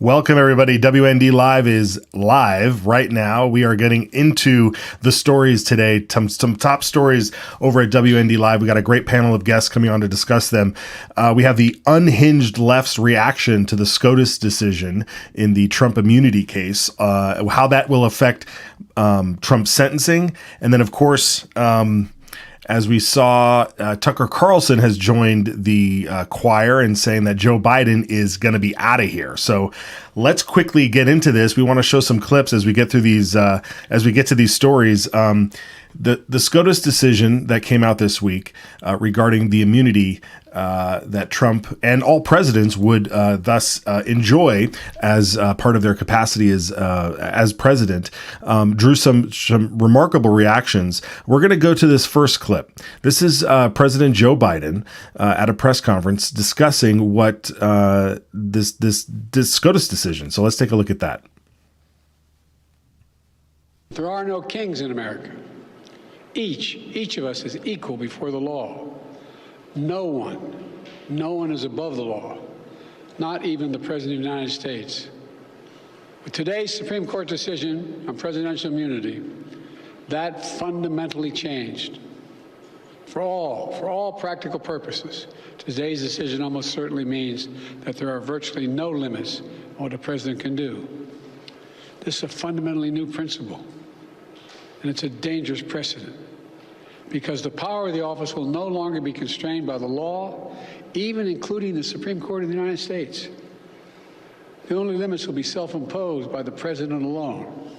Welcome, everybody. WND Live is live right now. We are getting into the stories today, some top stories over at WND Live. We got a great panel of guests coming on to discuss them. We have the unhinged left's reaction to the SCOTUS decision in the Trump immunity case, how that will affect Trump's sentencing. And then, of course, as we saw, Tucker Carlson has joined the choir in saying that Joe Biden is going to be out of here. So let's quickly get into this. We want to show some clips as we get through these, as we get to these stories. The SCOTUS decision that came out this week regarding the immunity that Trump and all presidents would thus enjoy as part of their capacity as president drew some remarkable reactions. We're going to go to this first clip. This is President Joe Biden at a press conference discussing what this SCOTUS decision. So let's take a look at that. There are no kings in America. Each of us is equal before the law. No one is above the law, not even the President of the United States. With today's Supreme Court decision on presidential immunity, that fundamentally changed. For all practical purposes, today's decision almost certainly means that there are virtually no limits on what a president can do. This is a fundamentally new principle, and it's a dangerous precedent, because the power of the office will no longer be constrained by the law, even including the Supreme Court of the United States. The only limits will be self-imposed by the president alone.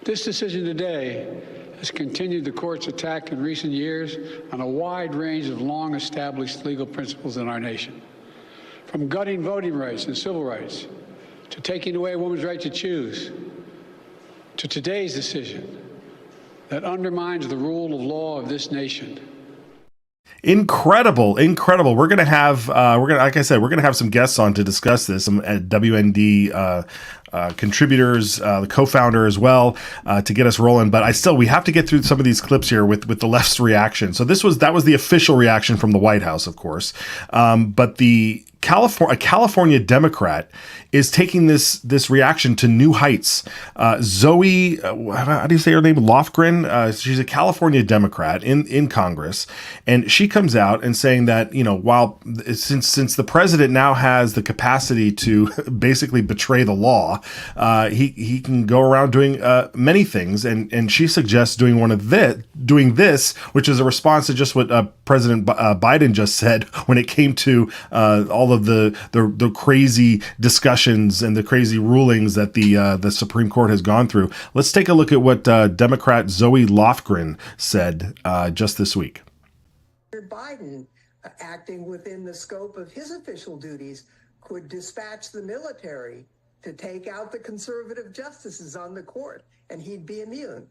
This decision today has continued the court's attack in recent years on a wide range of long-established legal principles in our nation, from gutting voting rights and civil rights, to taking away a woman's right to choose, to today's decision that undermines the rule of law of this nation. Incredible. We're going to have, like I said, we're going to have some guests on to discuss this, some WND contributors, the co-founder as well, to get us rolling. But we have to get through some of these clips here with the left's reaction. So that was the official reaction from the White House, of course. But a California Democrat is taking this reaction to new heights. Zoe, how do you say her name? Lofgren. She's a California Democrat in Congress, and she comes out and saying that, while since the president now has the capacity to basically betray the law, he can go around doing many things, and she suggests doing this, which is a response to just what President Biden just said when it came to all of the crazy discussions and the crazy rulings that the Supreme Court has gone through. Let's take a look at what Democrat Zoe Lofgren said just this week. Biden, acting within the scope of his official duties, could dispatch the military to take out the conservative justices on the court, and he'd be immune.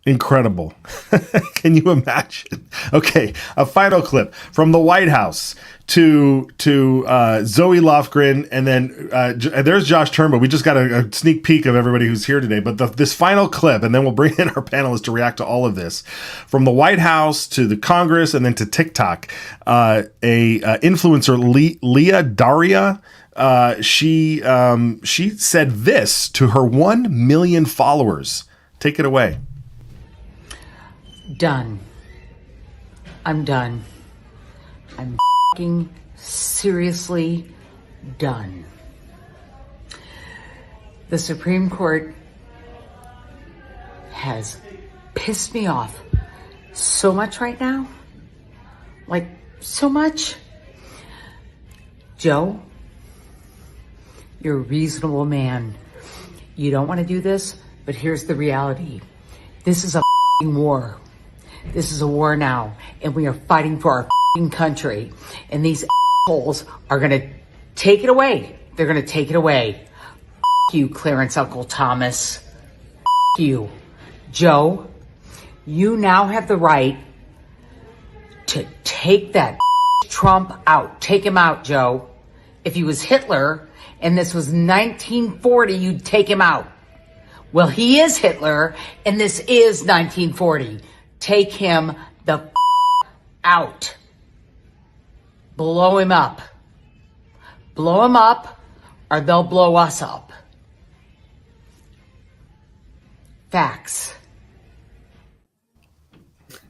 Incredible. Can you imagine? Okay, a final clip from the White House to Zoe Lofgren, and then there's Josh Turnbull. We just got a sneak peek of everybody who's here today, but this final clip, and then we'll bring in our panelists to react to all of this. From the White House to the Congress and then to TikTok, a influencer, Leah Daria, she said this to her 1 million followers. Take it away. Done. I'm done. I'm f***ing seriously done. The Supreme Court has pissed me off so much right now. Like, so much. Joe, you're a reasonable man. You don't want to do this, but here's the reality. This is a f***ing war. This is a war now, and we are fighting for our f***ing country. And these assholes are going to take it away. They're going to take it away. F*** you, Clarence Uncle Thomas. F*** you. Joe, you now have the right to take that Trump out. Take him out, Joe. If he was Hitler and this was 1940, you'd take him out. Well, he is Hitler, and this is 1940. Take him the out. Blow him up. Blow him up, or they'll blow us up. Facts.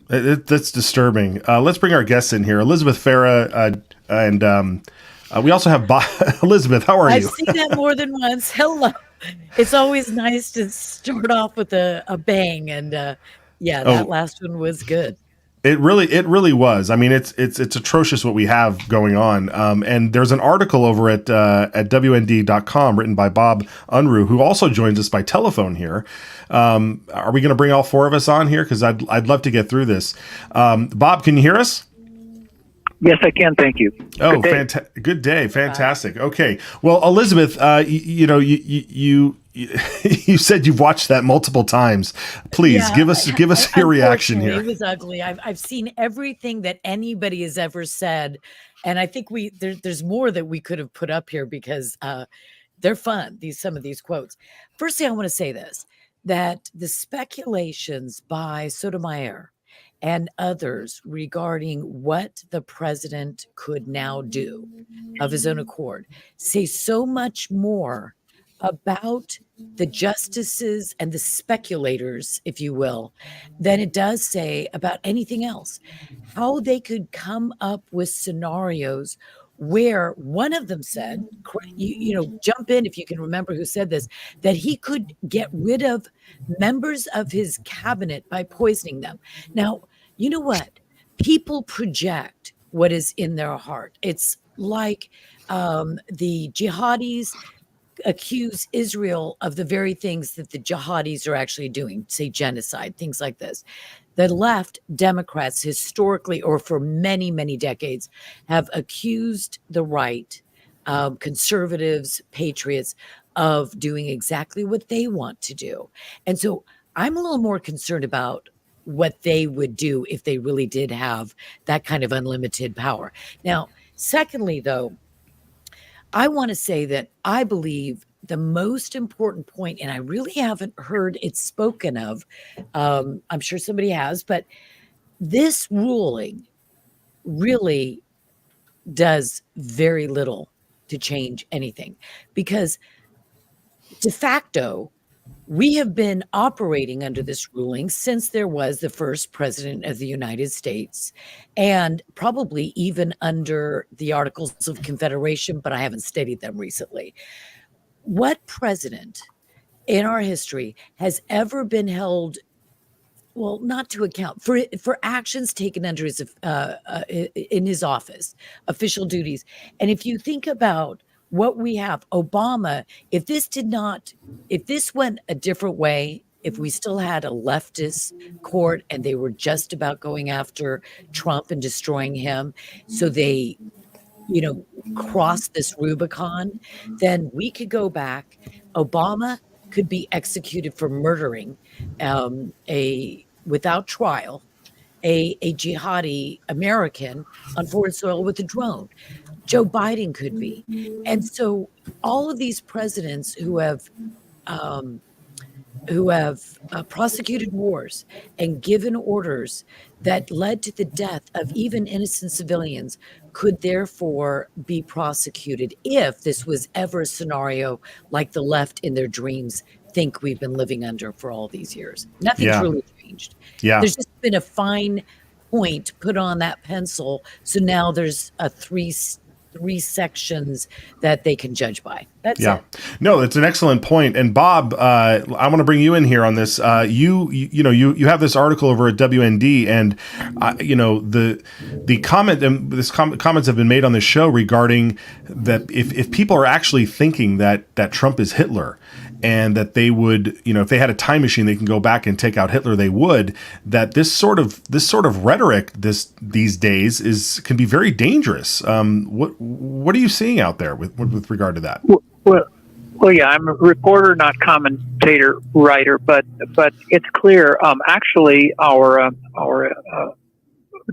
That's disturbing. Let's bring our guests in here. Elizabeth Farah, and we also have Elizabeth. How are you? I've seen that more than once. Hello. It's always nice to start off with a bang, and that last one was good. It really was. I mean, it's atrocious what we have going on. And there's an article over at WND.com written by Bob Unruh, who also joins us by telephone here. Are we going to bring all four of us on here? Because I'd love to get through this. Bob, can you hear us? Yes, I can. Thank you. Oh, good day. Fantastic. Okay. Well, Elizabeth, you said you've watched that multiple times. Please give us your reaction here. It was ugly. I've seen everything that anybody has ever said, and I think there's more that we could have put up here because they're fun. Some of these quotes. Firstly, I want to say this: that the speculations by Sotomayor and others regarding what the president could now do of his own accord say so much more about the justices and the speculators, if you will, than it does say about anything else. How they could come up with scenarios where one of them said, jump in if you can remember who said this, that he could get rid of members of his cabinet by poisoning them. Now, you know what? People project what is in their heart. It's like the jihadis accuse Israel of the very things that the jihadis are actually doing, say genocide, things like this. The left, Democrats, historically, or for many, many decades, have accused the right, conservatives, patriots, of doing exactly what they want to do. And so I'm a little more concerned about what they would do if they really did have that kind of unlimited power. Now, secondly, though, I want to say that I believe the most important point, and I really haven't heard it spoken of, I'm sure somebody has, but this ruling really does very little to change anything, because de facto, we have been operating under this ruling since there was the first president of the United States, and probably even under the Articles of Confederation, but I haven't studied them recently. What president in our history has ever been held, well, not to account for actions taken under his in his office, official duties? And if you think about what we have, Obama, if this went a different way, if we still had a leftist court and they were just about going after Trump and destroying him, so they, crossed this Rubicon, then we could go back. Obama could be executed for murdering without trial, a jihadi American on foreign soil with a drone. Joe Biden could be. And so all of these presidents who have prosecuted wars and given orders that led to the death of even innocent civilians could therefore be prosecuted if this was ever a scenario like the left in their dreams think we've been living under for all these years. Nothing's really changed. Yeah. There's just been a fine point put on that pencil. So now there's three sections that they can judge by. That's it. No, it's an excellent point. And Bob, I want to bring you in here on this. You have this article over at WND, and the comment and comments have been made on this show regarding that if people are actually thinking that Trump is Hitler, and that they would, if they had a time machine, they can go back and take out Hitler, they would. That this sort of rhetoric these days can be very dangerous. What are you seeing out there with regard to that? Well, yeah, I'm a reporter, not commentator, writer, but it's clear. Actually, our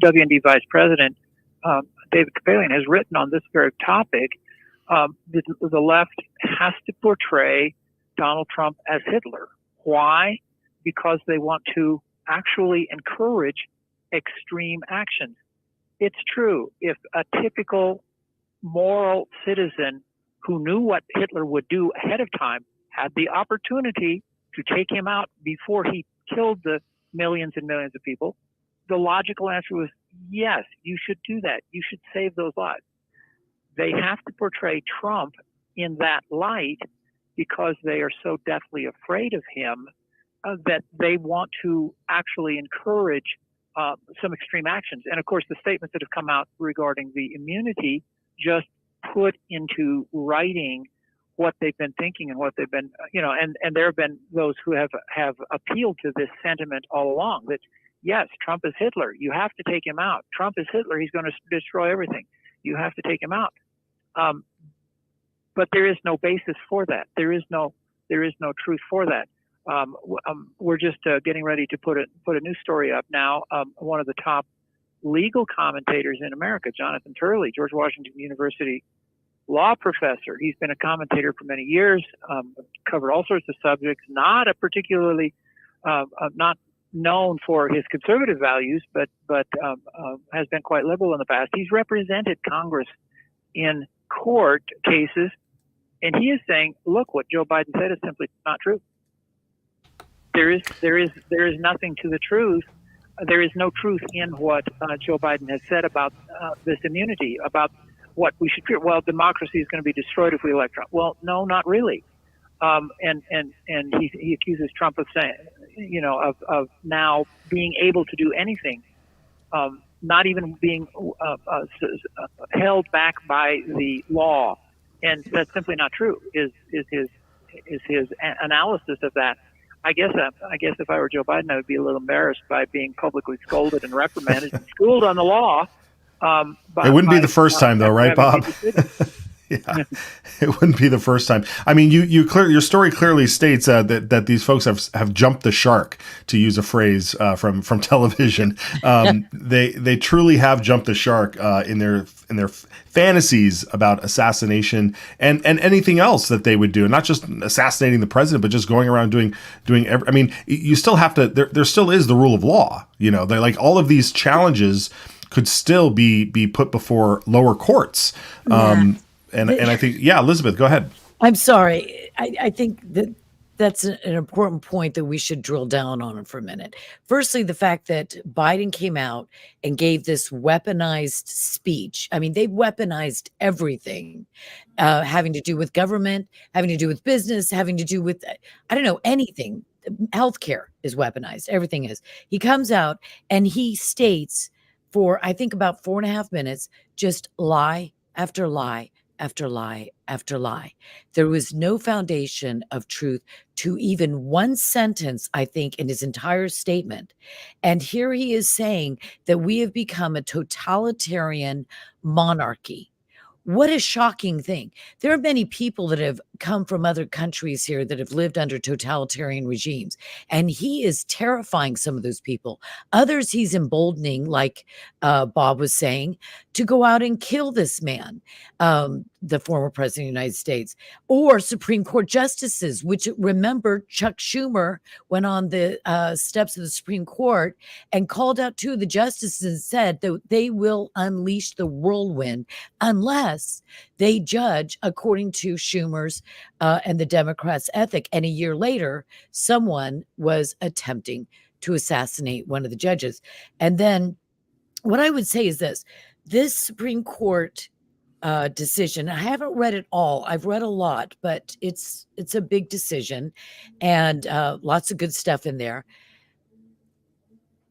WND Vice President David Kapelian has written on this very topic. The left has to portray Donald Trump as Hitler. Why? Because they want to actually encourage extreme actions. It's true. If a typical moral citizen who knew what Hitler would do ahead of time, had the opportunity to take him out before he killed the millions and millions of people, the logical answer was, yes, you should do that. You should save those lives. They have to portray Trump in that light because they are so deathly afraid of him that they want to actually encourage some extreme actions. And of course, the statements that have come out regarding the immunity just put into writing what they've been thinking and what they've been, and there have been those who have appealed to this sentiment all along that, yes, Trump is Hitler. You have to take him out. Trump is Hitler. He's going to destroy everything. You have to take him out. But there is no basis for that. There is no truth for that. We're just getting ready to put a new story up now. One of the top legal commentators in America, Jonathan Turley, George Washington University law professor. He's been a commentator for many years, covered all sorts of subjects, not a particularly, not known for his conservative values, but has been quite liberal in the past. He's represented Congress in court cases, and he is saying, look, what Joe Biden said is simply not true. There is nothing to the truth. There is no truth in what Joe Biden has said about this immunity, about what we should fear. Well, democracy is going to be destroyed if we elect Trump. Well, no, not really. And he accuses Trump of saying, of now being able to do anything, not even being held back by the law, and that's simply not true. Is his analysis of that? I guess if I were Joe Biden, I would be a little embarrassed by being publicly scolded and reprimanded and schooled on the law. It wouldn't be the first time, though, right, Bob? Yeah, it wouldn't be the first time. I mean, your story clearly states that these folks have jumped the shark, to use a phrase from television. They truly have jumped the shark in their fantasies about assassination and anything else that they would do, not just assassinating the president, but just going around doing. I mean, you still have to. There still is the rule of law. They're like all of these challenges could still be put before lower courts. And I think, Elizabeth, go ahead. I'm sorry. I think that's an important point that we should drill down on for a minute. Firstly, the fact that Biden came out and gave this weaponized speech. I mean, they weaponized everything having to do with government, having to do with business, having to do with, I don't know, anything. Healthcare is weaponized. Everything is. He comes out and he states for, I think, about 4.5 minutes, just lie after lie after lie after lie. There was no foundation of truth to even one sentence, I think, in his entire statement. And here he is saying that we have become a totalitarian monarchy. What a shocking thing. There are many people that have come from other countries here that have lived under totalitarian regimes, and he is terrifying some of those people. Others he's emboldening, like Bob was saying, to go out and kill this man, the former president of the United States, or Supreme Court justices, which, remember, Chuck Schumer went on the steps of the Supreme Court and called out two of the justices and said that they will unleash the whirlwind unless they judge according to Schumer's and the Democrats' ethic. And a year later, someone was attempting to assassinate one of the judges. And then what I would say is this Supreme Court decision, I haven't read it all. I've read a lot, but it's a big decision and lots of good stuff in there.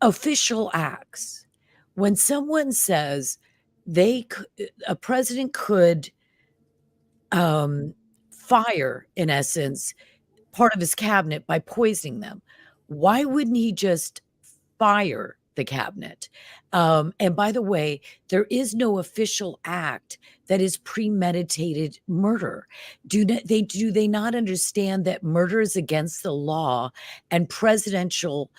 Official acts. When someone says a president could fire, in essence, part of his cabinet by poisoning them, why wouldn't he just fire the cabinet? And by the way, there is no official act that is premeditated murder. Do they not understand that murder is against the law, and presidents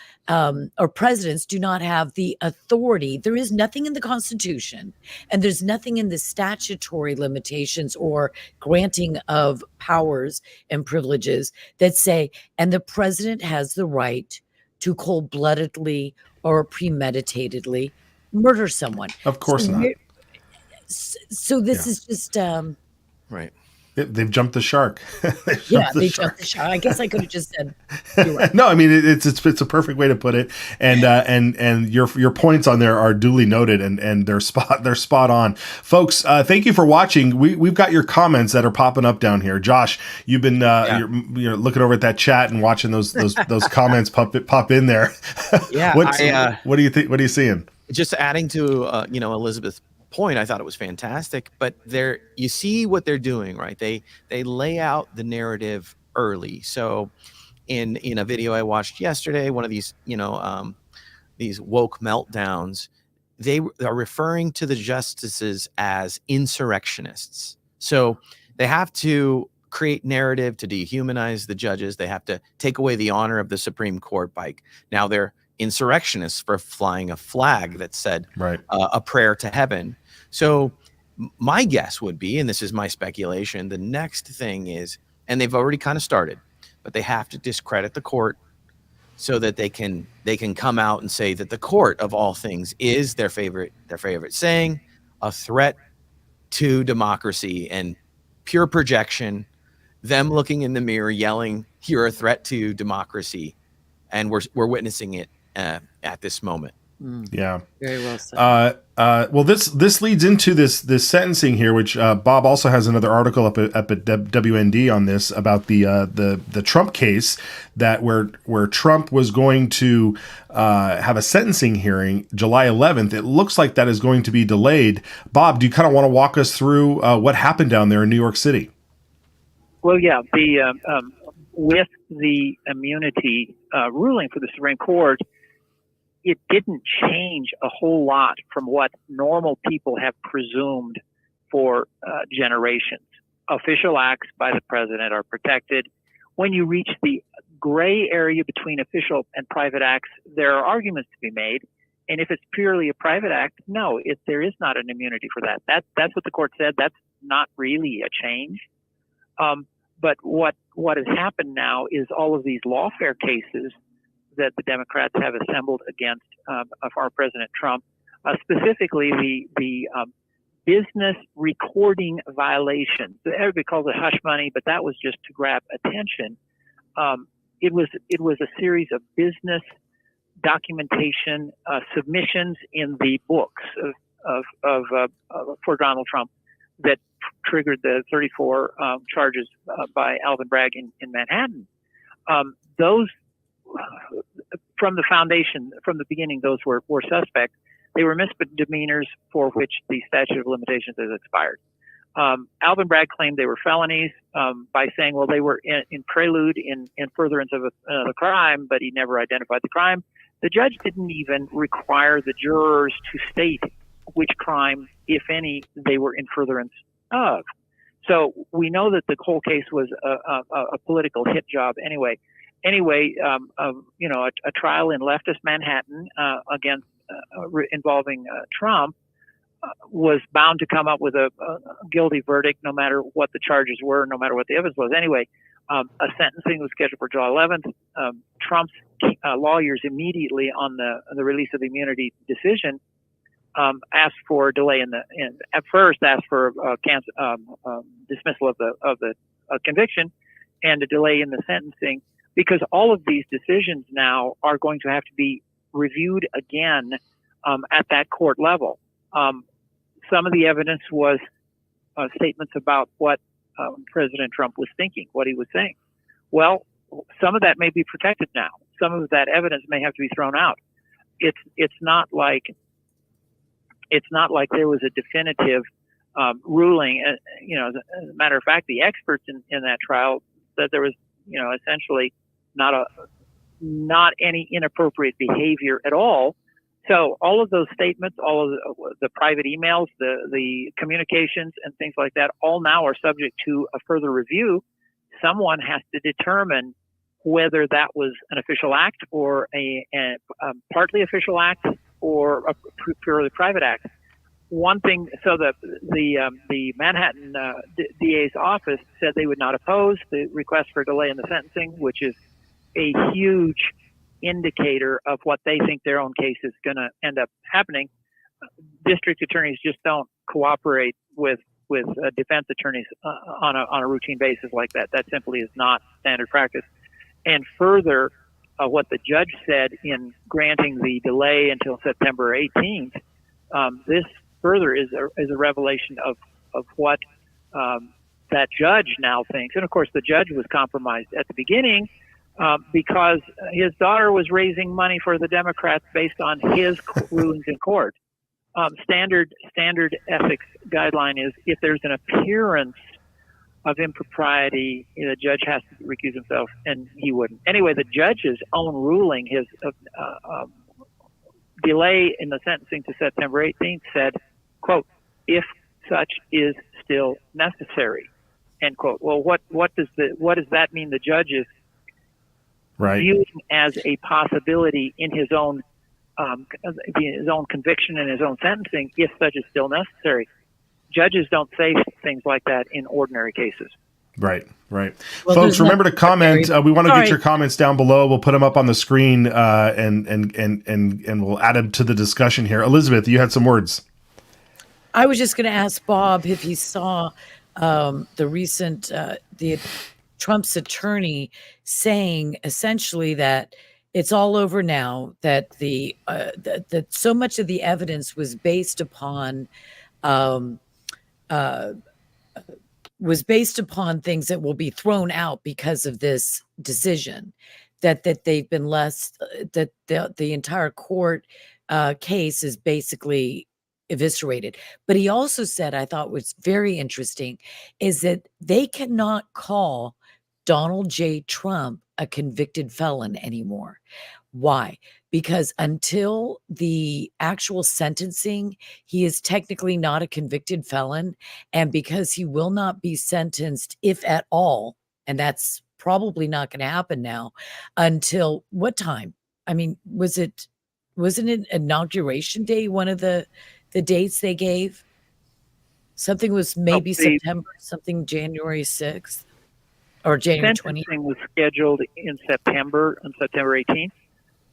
do not have the authority? There is nothing in the Constitution, and there's nothing in the statutory limitations or granting of powers and privileges that say, and the president has the right to cold-bloodedly or premeditatedly murder someone. Of course not. So this is just right. They've jumped the shark. Yeah, they jumped the shark. I guess I could have just said, you're right. No, I mean it's a perfect way to put it, and your points on there are duly noted, and they're spot on, folks. Thank you for watching. We've got your comments that are popping up down here. Josh, you've been you're looking over at that chat and watching those comments pop in there. Yeah, what do you think? What are you seeing? Just adding to Elizabeth's point, I thought it was fantastic. But you see what they're doing, right? They lay out the narrative early. So in a video I watched yesterday, one of these these woke meltdowns, they are referring to the justices as insurrectionists. So they have to create narrative to dehumanize the judges. They have to take away the honor of the Supreme Court by now they're insurrectionists for flying a flag that said a prayer to heaven. So my guess would be, and this is my speculation, the next thing is, and they've already kind of started, but they have to discredit the court so that they can come out and say that the court of all things is their favorite saying, a threat to democracy and pure projection, them looking in the mirror yelling, "You're a threat to democracy," and we're witnessing it at this moment. Yeah, very well said. Well, this leads into this sentencing here, which Bob also has another article up at WND on this about the Trump case that where Trump was going to have a sentencing hearing July 11th. It looks like that is going to be delayed. Bob, do you kind of want to walk us through what happened down there in New York City? Well, yeah, with the immunity ruling for the Supreme Court, it didn't change a whole lot from what normal people have presumed for generations. Official acts by the president are protected. When you reach the gray area between official and private acts, there are arguments to be made. And if it's purely a private act, no, there is not an immunity for that. That's what the court said. That's not really a change. But what has happened now is all of these lawfare cases that the Democrats have assembled against former President Trump, specifically the business recording violations. Everybody calls it hush money, but that was just to grab attention. It was a series of business documentation submissions in the books for Donald Trump that triggered the 34 charges by Alvin Bragg in Manhattan. Those, from the foundation, from the beginning, those were suspect. They were misdemeanors for which the statute of limitations has expired. Alvin Bragg claimed they were felonies by saying, well, they were in prelude, in furtherance of a crime, but he never identified the crime. The judge didn't even require the jurors to state which crime, if any, they were in furtherance of. So we know that the whole case was a political hit job anyway. A trial in leftist Manhattan against involving Trump was bound to come up with a guilty verdict, no matter what the charges were, no matter what the evidence was. Anyway, a sentencing was scheduled for July 11th. Trump's lawyers immediately on the release of the immunity decision asked for a delay at first asked for dismissal of the conviction and a delay in the sentencing, because all of these decisions now are going to have to be reviewed again at that court level. Some of the evidence was statements about what President Trump was thinking, what he was saying. Well, some of that may be protected now. Some of that evidence may have to be thrown out. It's not like there was a definitive ruling. As a matter of fact, the experts in that trial said there was, essentially not any inappropriate behavior at all. So all of those statements, all of the private emails, the communications and things like that, all now are subject to a further review. Someone has to determine whether that was an official act or a partly official act or a purely private act. One thing, so the Manhattan DA's office said they would not oppose the request for delay in the sentencing, which is a huge indicator of what they think their own case is going to end up happening. District attorneys just don't cooperate with defense attorneys on a routine basis like that. That simply is not standard practice. And further, what the judge said in granting the delay until September 18th, this further is a revelation of what that judge now thinks. And of course, the judge was compromised at the beginning because his daughter was raising money for the Democrats based on his rulings in court. Standard ethics guideline is if there's an appearance of impropriety, the judge has to recuse himself, and he wouldn't. Anyway, the judge's own ruling, his delay in the sentencing to September 18th said, quote, if such is still necessary, end quote. Well, what does that mean? The judge is viewing as a possibility in his own conviction and his own sentencing, if such is still necessary. Judges don't say things like that in ordinary cases. Right. Well, folks, remember to comment. We want to get your comments down below. We'll put them up on the screen and we'll add them to the discussion here. Elizabeth, you had some words. I was just going to ask Bob if he saw the recent Trump's attorney saying essentially that it's all over now, that that so much of the evidence was based upon things that will be thrown out because of this decision, that they've been that the entire court case is basically eviscerated. But he also said, I thought was very interesting, is that they cannot call Donald J. Trump a convicted felon anymore. Why? Because until the actual sentencing, he is technically not a convicted felon. And because he will not be sentenced, if at all, and that's probably not going to happen now, until what time? I mean, wasn't it inauguration day, one of the dates they gave? Something was maybe September, something January 6th or January 20th. Sentencing was scheduled in September, on September 18th.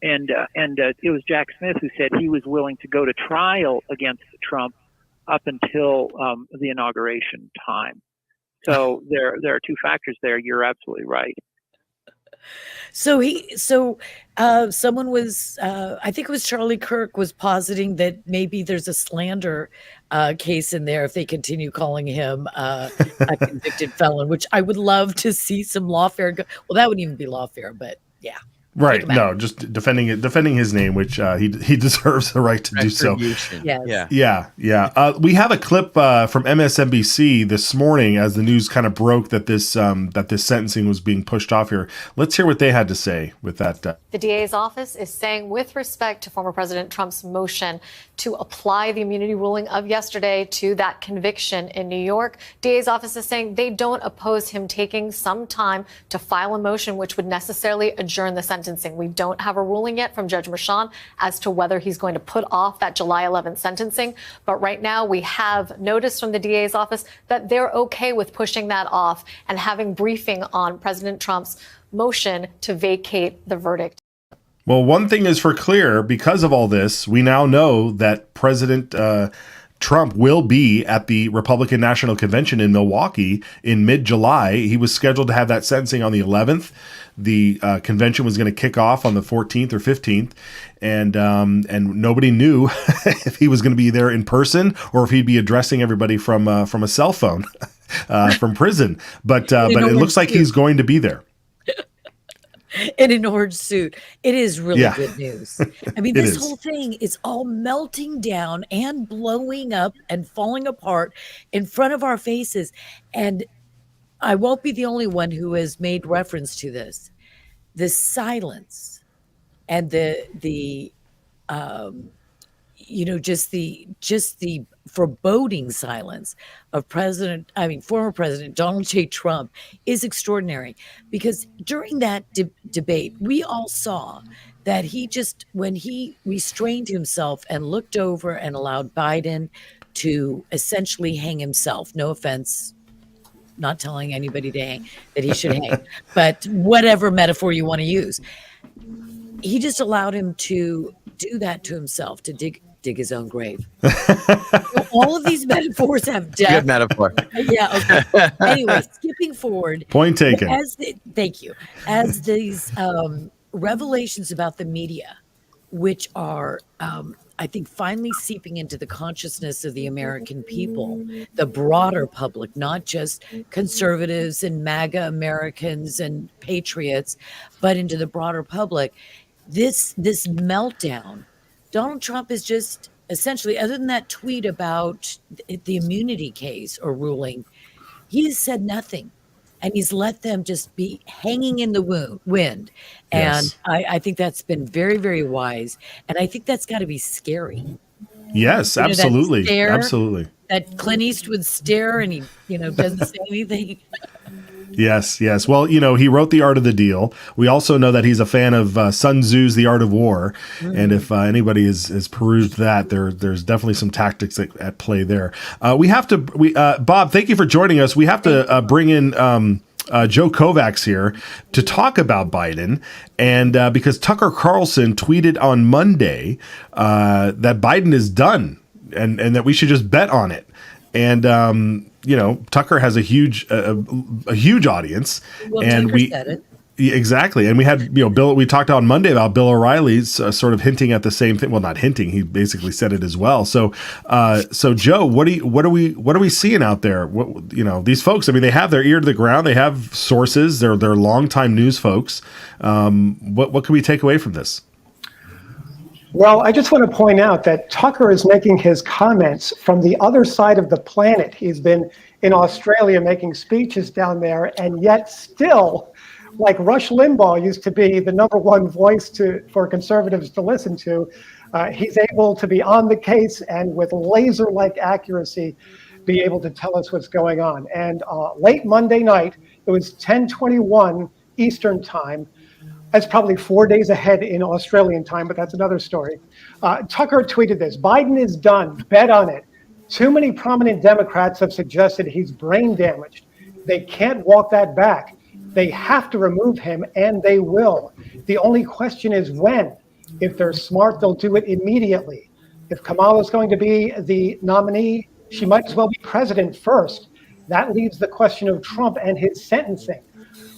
And it was Jack Smith who said he was willing to go to trial against Trump up until the inauguration time. So there are two factors there. You're absolutely right. So someone was, I think it was Charlie Kirk, was positing that maybe there's a slander case in there if they continue calling him a convicted felon, which I would love to see some lawfare. Well, that wouldn't even be lawfare, but yeah. Right. No, just defending his name, which he deserves the right to do so. Yes. Yeah. We have a clip from MSNBC this morning as the news kind of broke that this sentencing was being pushed off here. Let's hear what they had to say with that. The DA's office is saying, with respect to former President Trump's motion to apply the immunity ruling of yesterday to that conviction in New York, DA's office is saying they don't oppose him taking some time to file a motion which would necessarily adjourn the sentencing. We don't have a ruling yet from Judge Merchan as to whether he's going to put off that July 11th sentencing. But right now we have notice from the DA's office that they're okay with pushing that off and having briefing on President Trump's motion to vacate the verdict. Well, one thing is for clear, because of all this, we now know that President Trump will be at the Republican National Convention in Milwaukee in mid-July. He was scheduled to have that sentencing on the 11th. The convention was going to kick off on the 14th or 15th, and nobody knew if he was going to be there in person or if he'd be addressing everybody from a cell phone from prison. But it looks like he's going to be there. In an orange suit. It is really good news. I mean, this whole thing is all melting down and blowing up and falling apart in front of our faces. And I won't be the only one who has made reference to this. The silence and the just the foreboding silence of former President Donald J. Trump is extraordinary, because during that debate, we all saw that when he restrained himself and looked over and allowed Biden to essentially hang himself, no offense, not telling anybody that he should hang, but whatever metaphor you want to use, he just allowed him to do that to himself, to dig dig his own grave. So all of these metaphors have death. Good metaphor. Yeah. Okay. Anyway, skipping forward. Point taken. Thank you. As these revelations about the media, which are, I think, finally seeping into the consciousness of the American people, the broader public, not just conservatives and MAGA Americans and patriots, but into the broader public. This meltdown, Donald Trump is just essentially, other than that tweet about the immunity case or ruling, he has said nothing. And he's let them just be hanging in the wind. And Yes. I think that's been very, very wise. And I think that's got to be scary. Yes, You know, that absolutely. stare, Absolutely. That Clint Eastwood stare and he, doesn't say anything. Yes, yes. Well, he wrote The Art of the Deal. We also know that he's a fan of Sun Tzu's The Art of War. And if anybody has perused that, there's definitely some tactics at play there. Bob, thank you for joining us. We have to bring in Joe Kovacs here to talk about Biden. And because Tucker Carlson tweeted on Monday that Biden is done and that we should just bet on it. And, Tucker has a huge audience. Well, And Tucker said it. Yeah, exactly. And we had, Bill, we talked on Monday about Bill O'Reilly's sort of hinting at the same thing. Well, not hinting. He basically said it as well. So Joe, what are we seeing out there? These folks, I mean, they have their ear to the ground. They have sources. They're longtime news folks. What can we take away from this? Well, I just want to point out that Tucker is making his comments from the other side of the planet. He's been in Australia making speeches down there, and yet still, like Rush Limbaugh used to be the number one voice for conservatives to listen to, he's able to be on the case and with laser-like accuracy be able to tell us what's going on. And late Monday night, it was 10:21 Eastern time. That's probably 4 days ahead in Australian time, but that's another story. Tucker tweeted this: Biden is done. Bet on it. Too many prominent Democrats have suggested he's brain damaged. They can't walk that back. They have to remove him, and they will. The only question is when. If they're smart, they'll do it immediately. If Kamala's going to be the nominee, she might as well be president first. That leaves the question of Trump and his sentencing.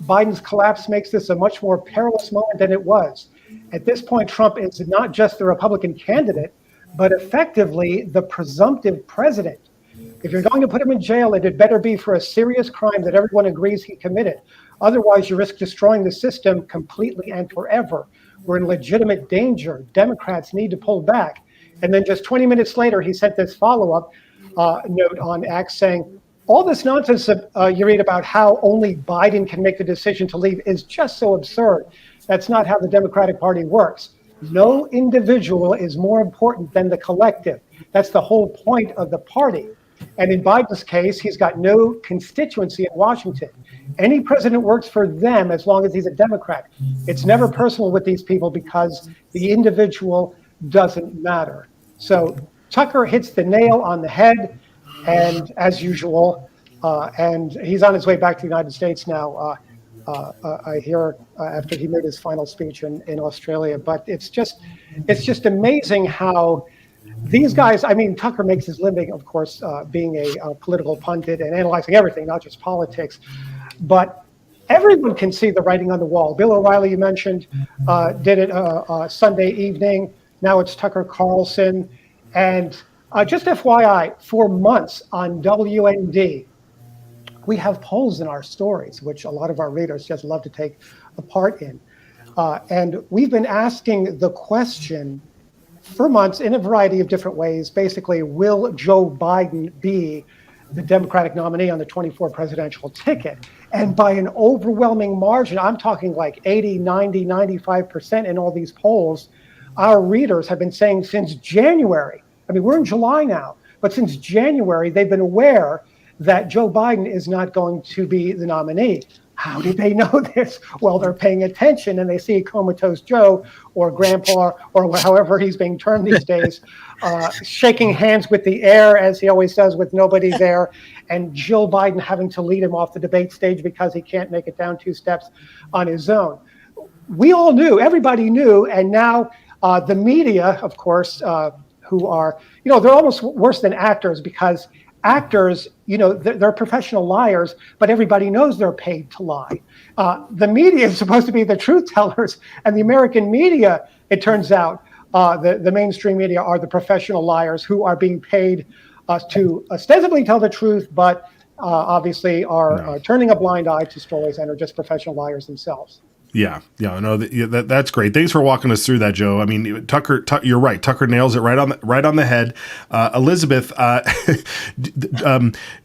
Biden's collapse makes this a much more perilous moment than it was. At this point, Trump is not just the Republican candidate, but effectively the presumptive president. If you're going to put him in jail, it had better be for a serious crime that everyone agrees he committed. Otherwise, you risk destroying the system completely and forever. We're in legitimate danger. Democrats need to pull back. And then just 20 minutes later, he sent this follow-up note on X saying, all this nonsense you read about how only Biden can make the decision to leave is just so absurd. That's not how the Democratic Party works. No individual is more important than the collective. That's the whole point of the party. And in Biden's case, he's got no constituency in Washington. Any president works for them as long as he's a Democrat. It's never personal with these people because the individual doesn't matter. So Tucker hits the nail on the head. And as usual, and he's on his way back to the United States now, I hear, after he made his final speech in Australia. But it's just amazing how these guys, I mean, Tucker makes his living, of course, being a political pundit and analyzing everything, not just politics. But everyone can see the writing on the wall. Bill O'Reilly, you mentioned, did it Sunday evening. Now it's Tucker Carlson. And just FYI, for months on WND, we have polls in our stories, which a lot of our readers just love to take a part in. And we've been asking the question for months in a variety of different ways. Basically, will Joe Biden be the Democratic nominee on the 24 presidential ticket? And by an overwhelming margin, I'm talking like 80, 90, 95% in all these polls, our readers have been saying since January. I mean, we're in July now, but since January, they've been aware that Joe Biden is not going to be the nominee. How did they know this? Well, they're paying attention and they see Comatose Joe or Grandpa or however he's being termed these days, shaking hands with the air as he always does with nobody there, and Jill Biden having to lead him off the debate stage because he can't make it down 2 steps on his own. We all knew, everybody knew, and now the media, of course, who are, they're almost worse than actors, because actors, they're professional liars, but everybody knows they're paid to lie. The media is supposed to be the truth tellers, and the American media, it turns out, the mainstream media are the professional liars who are being paid to ostensibly tell the truth, but obviously are turning a blind eye to stories and are just professional liars themselves. Yeah, no, that's great. Thanks for walking us through that, Joe. I mean, Tucker, you're right. Tucker nails it right on the head. Elizabeth,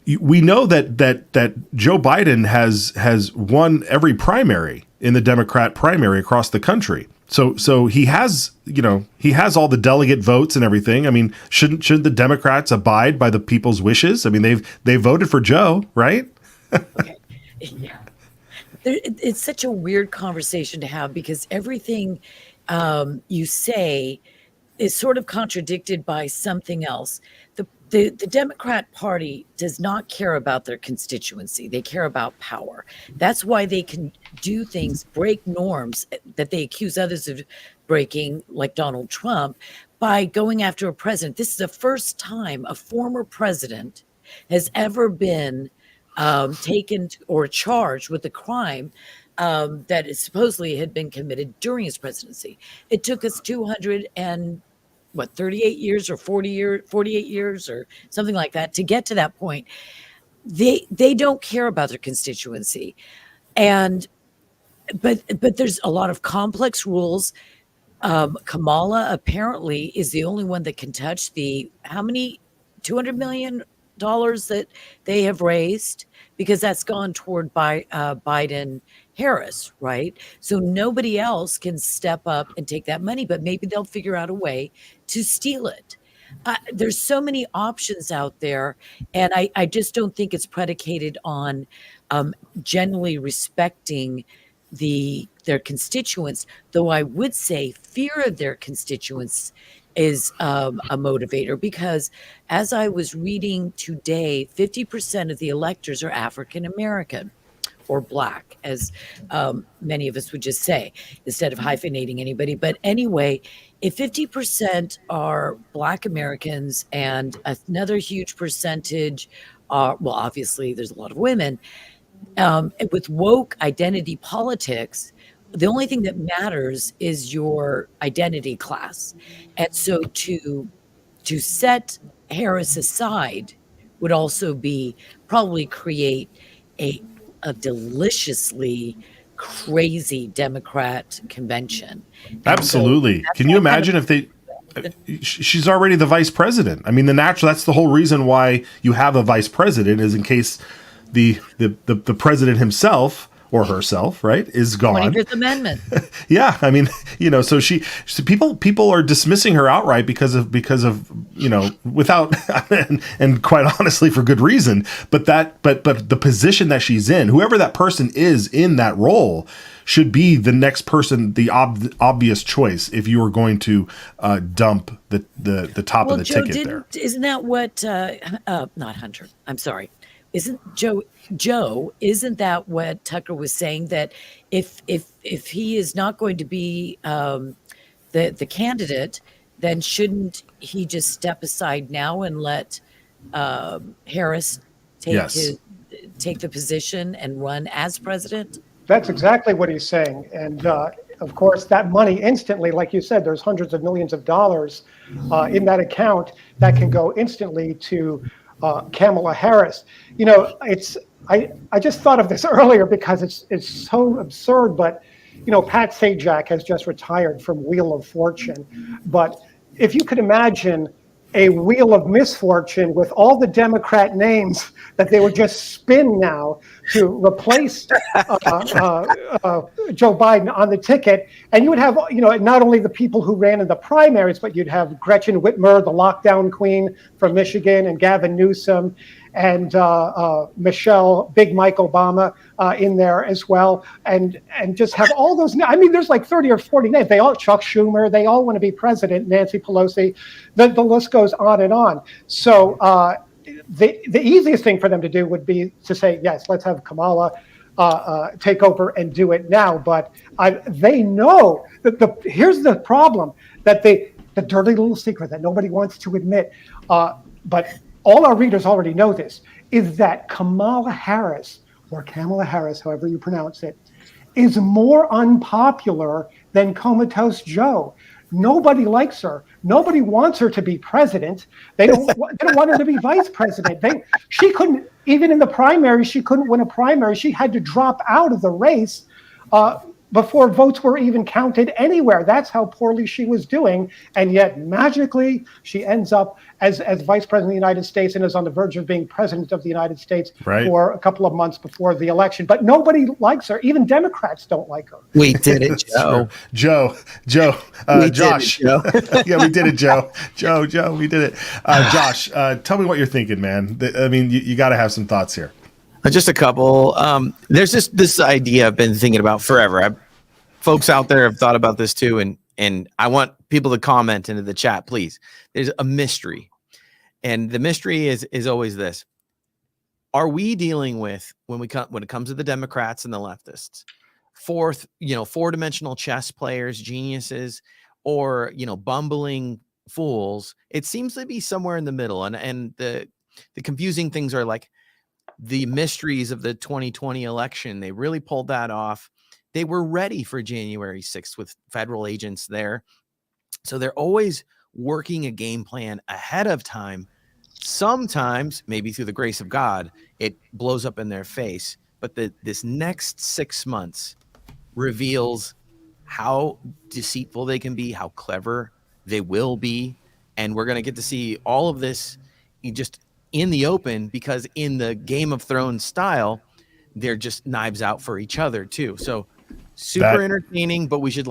we know that Joe Biden has won every primary in the Democrat primary across the country. So he has all the delegate votes and everything. I mean, shouldn't the Democrats abide by the people's wishes? I mean, they voted for Joe, right? Okay. Yeah. It's such a weird conversation to have, because everything you say is sort of contradicted by something else. The Democrat Party does not care about their constituency. They care about power. That's why they can do things, break norms that they accuse others of breaking, like Donald Trump, by going after a president. This is the first time a former president has ever been taken or charged with a crime that is supposedly had been committed during his presidency. It took us 38 years or 48 years or something like that to get to that point. They don't care about their constituency. But there's a lot of complex rules. Kamala apparently is the only one that can touch how many $200 million that they have raised, because that's gone toward Biden Harris, right? So nobody else can step up and take that money, but maybe they'll figure out a way to steal it. There's so many options out there, and I just don't think it's predicated on generally respecting their constituents, though I would say fear of their constituents is a motivator, because as I was reading today, 50% of the electors are African American or Black, as many of us would just say, instead of hyphenating anybody. But anyway, if 50% are Black Americans and another huge percentage are, well, obviously there's a lot of women, with woke identity politics, the only thing that matters is your identity class. And so to set Harris aside would also probably create a deliciously crazy Democrat convention. Absolutely. Can you imagine if she's already the vice president? I mean, that's the whole reason why you have a vice president, is in case the president himself or herself, right, is gone. 25th Amendment. Yeah, I mean, so people are dismissing her outright because of without and quite honestly for good reason. But the position that she's in, whoever that person is in that role, should be the next person, the obvious choice if you were going to dump the top of the Joe, ticket there. Isn't that what? Not Hunter. I'm sorry. Isn't Joe? Isn't that what Tucker was saying, that if he is not going to be the candidate, then shouldn't he just step aside now and let Harris take the position and run as president? That's exactly what he's saying. And of course, that money instantly, like you said, there's hundreds of millions of dollars in that account that can go instantly to Kamala Harris. I just thought of this earlier because it's so absurd, but Pat Sajak has just retired from Wheel of Fortune. But if you could imagine a wheel of misfortune with all the Democrat names that they would just spin now to replace Joe Biden on the ticket. And you would have, not only the people who ran in the primaries, but you'd have Gretchen Whitmer, the lockdown queen from Michigan, and Gavin Newsom, and Michelle, Big Mike Obama in there as well. And just have all those. I mean, there's like 30 or 40 names. Chuck Schumer, they all want to be president, Nancy Pelosi. The list goes on and on. So the easiest thing for them to do would be to say, yes, let's have Kamala take over and do it now. But they know that here's the problem, that the dirty little secret that nobody wants to admit, but all our readers already know this, is that Kamala Harris, or Kamala Harris, however you pronounce it, is more unpopular than Comatose Joe. Nobody likes her. Nobody wants her to be president. They don't want her to be vice president. She couldn't, even in the primary, she couldn't win a primary. She had to drop out of the race before votes were even counted anywhere. That's how poorly she was doing. And yet magically she ends up as vice president of the United States and is on the verge of being president of the United States for a couple of months before the election. But nobody likes her. Even Democrats don't like her. We did it, Joe. Josh. Yeah, we did it, Joe. Joe, we did it. Josh, tell me what you're thinking, man. I mean, you got to have some thoughts here. Just a couple. There's just this idea I've been thinking about forever. Folks out there have thought about this too, and I want people to comment into the chat, please. There's a mystery, and the mystery is always this: are we dealing with, when it comes to the Democrats and the leftists, four-dimensional chess players, geniuses, or bumbling fools? It seems to be somewhere in the middle, and the confusing things are like the mysteries of the 2020 election. They really pulled that off. They were ready for January 6th with federal agents there. So they're always working a game plan ahead of time. Sometimes, maybe through the grace of God, it blows up in their face. But this next 6 months reveals how deceitful they can be, how clever they will be. And we're going to get to see all of this just in the open, because in the Game of Thrones style, they're just knives out for each other too. So super entertaining, but we should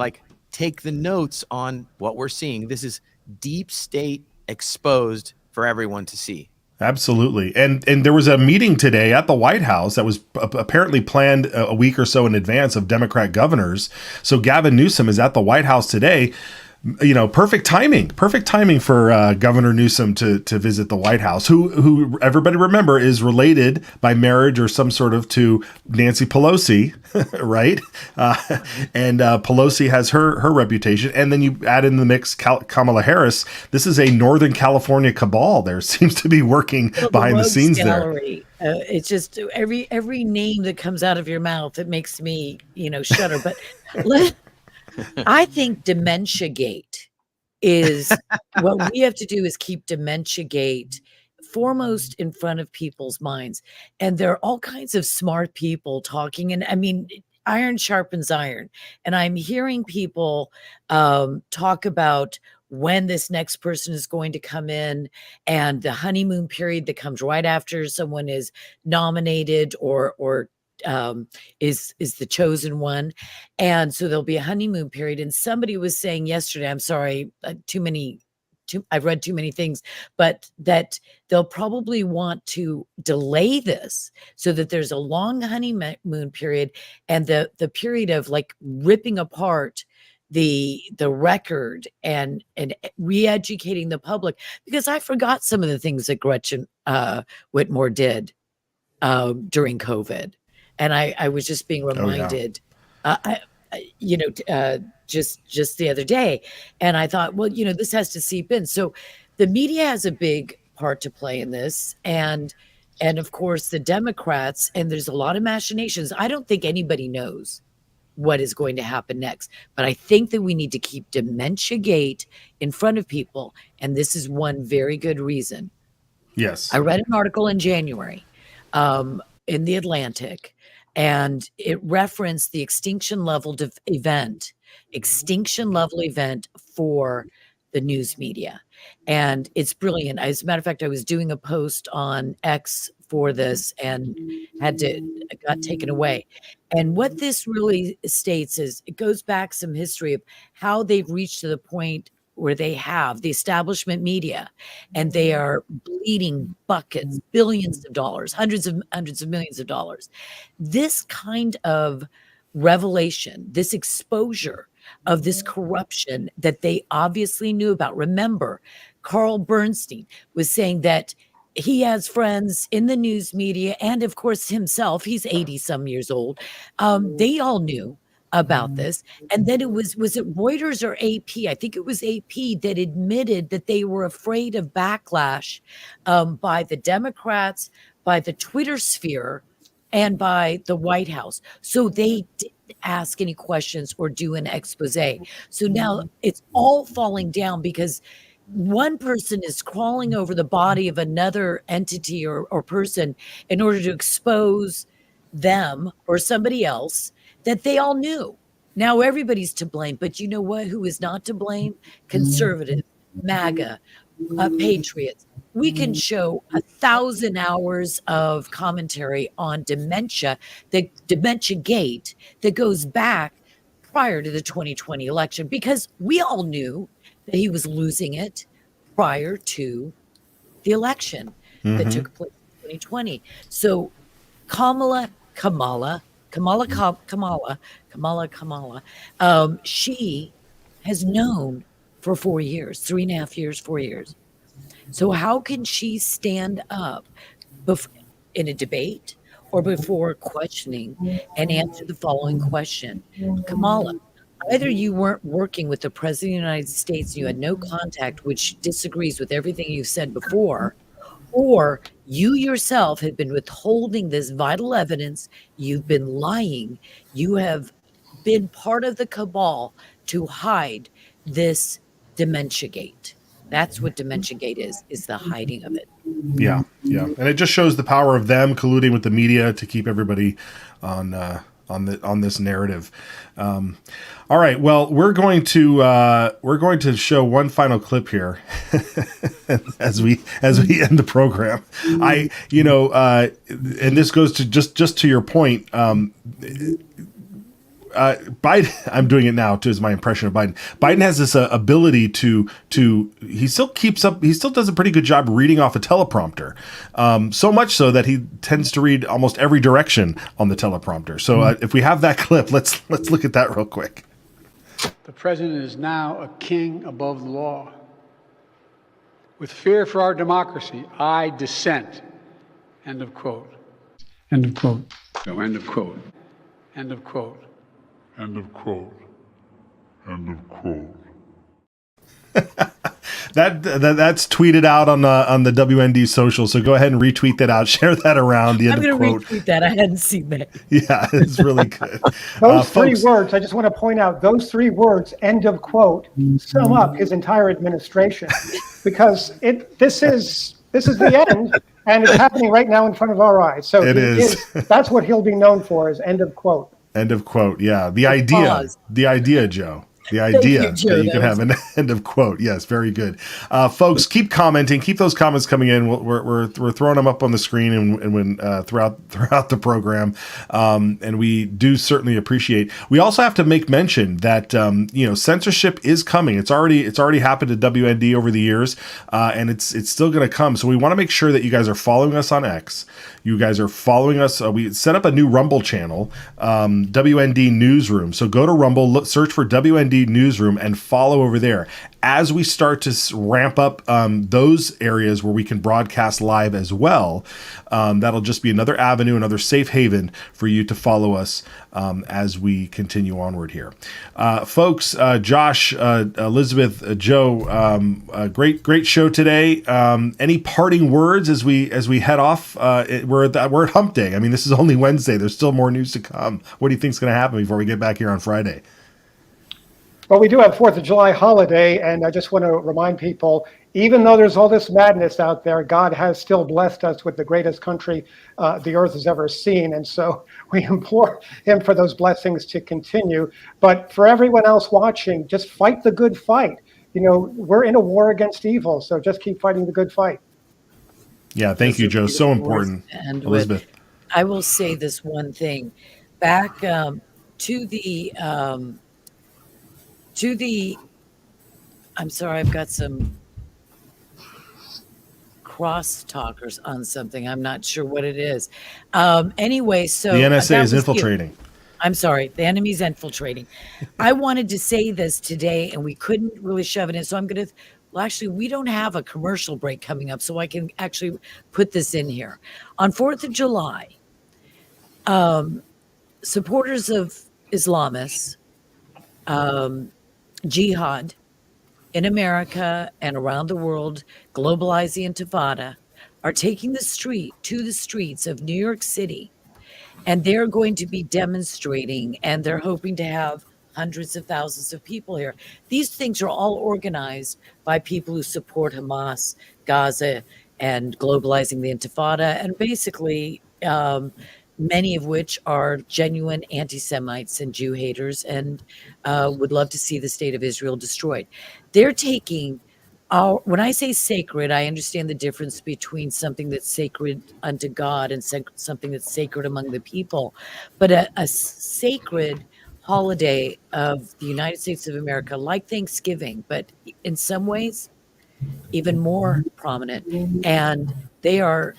take the notes on what we're seeing. This is deep state exposed for everyone to see. Absolutely. And there was a meeting today at the White House that was apparently planned a week or so in advance of Democrat governors. So Gavin Newsom is at the White House today. Perfect timing for Governor Newsom to visit the White House, who everybody remember is related by marriage or some sort of to Nancy Pelosi, right? And Pelosi has her reputation. And then you add in the mix Kamala Harris. This is a Northern California cabal. There seems to be working behind the scenes gallery. There. It's just every name that comes out of your mouth, it makes me, shudder. But I think Dementia-gate is what we have to do, is keep Dementia-gate foremost in front of people's minds. And there are all kinds of smart people talking. And I mean, iron sharpens iron. And I'm hearing people talk about when this next person is going to come in, and the honeymoon period that comes right after someone is nominated or is the chosen one. And so there'll be a honeymoon period. And somebody was saying yesterday, I'm sorry, I've read too many things, but that they'll probably want to delay this so that there's a long honeymoon period, and the period of ripping apart the record and re-educating the public, because I forgot some of the things that Gretchen Whitmore did during COVID. And I was just being reminded, just the other day. And I thought, well, this has to seep in. So the media has a big part to play in this. And of course, the Democrats, and there's a lot of machinations. I don't think anybody knows what is going to happen next. But I think that we need to keep Dementia-gate in front of people. And this is one very good reason. Yes. I read an article in January in The Atlantic, and it referenced the extinction level event for the news media. And it's brilliant. As a matter of fact, I was doing a post on X for this and got taken away. And what this really states is, it goes back some history of how they've reached to the point where they have the establishment media, and they are bleeding buckets, billions of dollars, hundreds of millions of dollars. This kind of revelation, this exposure of this corruption that they obviously knew about. Remember, Carl Bernstein was saying that he has friends in the news media, and of course himself, he's 80 some years old. They all knew about this. And then it was it Reuters or AP? I think it was AP that admitted that they were afraid of backlash by the Democrats, by the Twitter sphere, and by the White House. So they didn't ask any questions or do an expose. So now it's all falling down because one person is crawling over the body of another entity or person in order to expose them or somebody else that they all knew. Now everybody's to blame, but you know what? Who is not to blame? Conservatives, MAGA, patriots. We can show 1,000 hours of commentary on dementia, the dementia gate that goes back prior to the 2020 election, because we all knew that he was losing it prior to the election that took place in 2020. So Kamala, she has known for 4 years, 3.5 years, 4 years. So how can she stand up in a debate or before questioning and answer the following question? Kamala, either you weren't working with the President of the United States and you had no contact, which disagrees with everything you've said before, or you yourself had been withholding this vital evidence, you've been lying, you have been part of the cabal to hide this dementia gate. That's what dementia gate is the hiding of it. Yeah. And it just shows the power of them colluding with the media to keep everybody on this narrative. All right. Well, we're going to show one final clip here as we end the program. And this goes to just to your point. Biden, I'm doing it now as my impression of Biden. Biden has this ability to he still does a pretty good job reading off a teleprompter. So much so that he tends to read almost every direction on the teleprompter. So if we have that clip, let's look at that real quick. The president is now a king above the law. With fear for our democracy, I dissent. End of quote. End of quote. So end of quote. End of quote. End of quote. End of quote. That's tweeted out on the WND social. So go ahead and retweet that out. Share that around. The end I'm of going quote. to retweet that. I hadn't seen that. Yeah, it's really good. Those three words, I just want to point out, those three words, end of quote, sum up his entire administration. Because this is the end, and it's happening right now in front of our eyes. So it is. That's what he'll be known for, is end of quote. End of quote. Yeah. The idea, Joe. The idea that you can have an end of quote. Yes, very good. Folks, keep commenting. Keep those comments coming in. We're throwing them up on the screen and when throughout the program. And we do certainly appreciate. We also have to make mention that censorship is coming. It's already happened at WND over the years, and it's still going to come. So we want to make sure that you guys are following us on X. You guys are following us. We set up a new Rumble channel, WND Newsroom. So go to Rumble, search for WND Newsroom, and follow over there. As we start to ramp up those areas where we can broadcast live as well, that'll just be another avenue, another safe haven for you to follow us as we continue onward here. Folks, Josh, Elizabeth, Joe, great show today. Any parting words as we head off? We're at Hump Day. I mean, this is only Wednesday. There's still more news to come. What do you think is going to happen before we get back here on Friday? Well, we do have 4th of July holiday, and I just want to remind people, even though there's all this madness out there, God has still blessed us with the greatest country the earth has ever seen. And so we implore him for those blessings to continue. But for everyone else watching, just fight the good fight. We're in a war against evil, so just keep fighting the good fight. Yeah, thank you, Joe. So important. And Elizabeth. I will say this one thing. Back to the I'm sorry, I've got some crosstalkers on something. I'm not sure what it is. Anyway, so the NSA is infiltrating. I'm sorry, the enemy's infiltrating. I wanted to say this today, and we couldn't really shove it in. So I'm going to, actually, we don't have a commercial break coming up, so I can actually put this in here. On 4th of July, supporters of Islamists, jihad in America and around the world, globalize the Intifada, are taking the streets of New York City, and they're going to be demonstrating, and they're hoping to have hundreds of thousands of people here. These things are all organized by people who support Hamas, Gaza, and globalizing the Intifada, and basically many of which are genuine anti-Semites and Jew haters, and would love to see the state of Israel destroyed. They're taking when I say sacred, I understand the difference between something that's sacred unto God and something that's sacred among the people. But a sacred holiday of the United States of America, like Thanksgiving, but in some ways even more prominent, and they are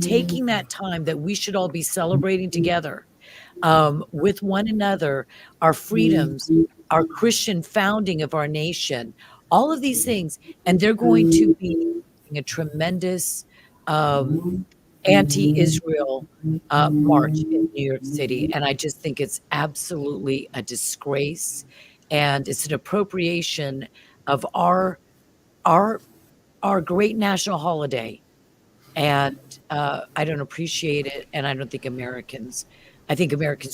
taking that time that we should all be celebrating together with one another, our freedoms, our Christian founding of our nation, all of these things, and they're going to be a tremendous anti-Israel march in New York City, and I just think it's absolutely a disgrace, and it's an appropriation of our great national holiday. And I don't appreciate it, and I think Americans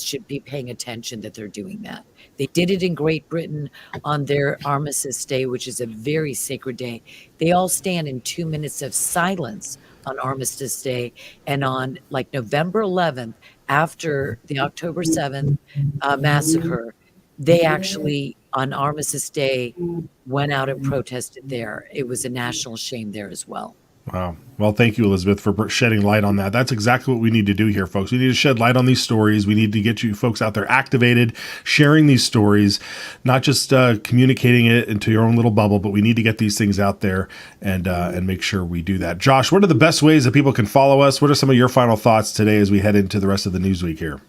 should be paying attention that they're doing that. They did it in Great Britain on their Armistice Day, which is a very sacred day. They all stand in 2 minutes of silence on Armistice Day, and on like November 11th, after the October 7th massacre, they actually on Armistice Day went out and protested there. It was a national shame there as well. Wow. Well, thank you, Elizabeth, for shedding light on that. That's exactly what we need to do here, folks. We need to shed light on these stories. We need to get you folks out there activated, sharing these stories, not just communicating it into your own little bubble, but we need to get these things out there and make sure we do that. Josh, what are the best ways that people can follow us? What are some of your final thoughts today as we head into the rest of the news week here?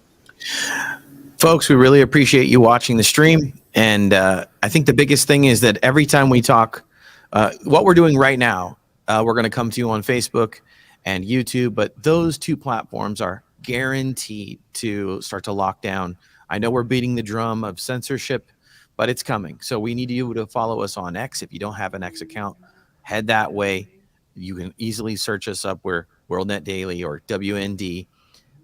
Folks, we really appreciate you watching the stream. And I think the biggest thing is that every time we talk, what we're doing right now, we're going to come to you on Facebook and YouTube, but those two platforms are guaranteed to start to lock down. I know we're beating the drum of censorship, but it's coming. So we need you to follow us on X. If you don't have an X account, head that way. You can easily search us up. We're WorldNet Daily or WND.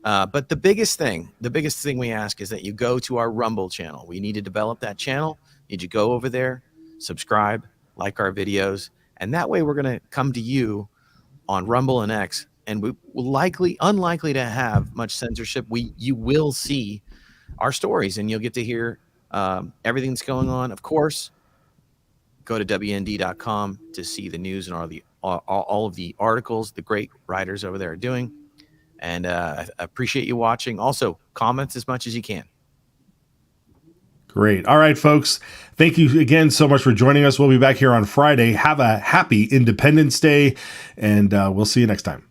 But the biggest thing we ask is that you go to our Rumble channel. We need to develop that channel. You need to go over there, subscribe, like our videos. And that way we're going to come to you on Rumble and X, and we will unlikely to have much censorship. You will see our stories, and you'll get to hear everything that's going on. Of course, go to WND.com to see the news and all of the articles the great writers over there are doing. And I appreciate you watching. Also, comments as much as you can. Great. All right, folks. Thank you again so much for joining us. We'll be back here on Friday. Have a happy Independence Day, and we'll see you next time.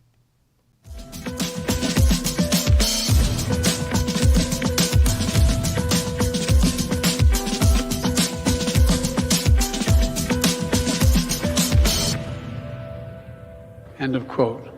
End of quote.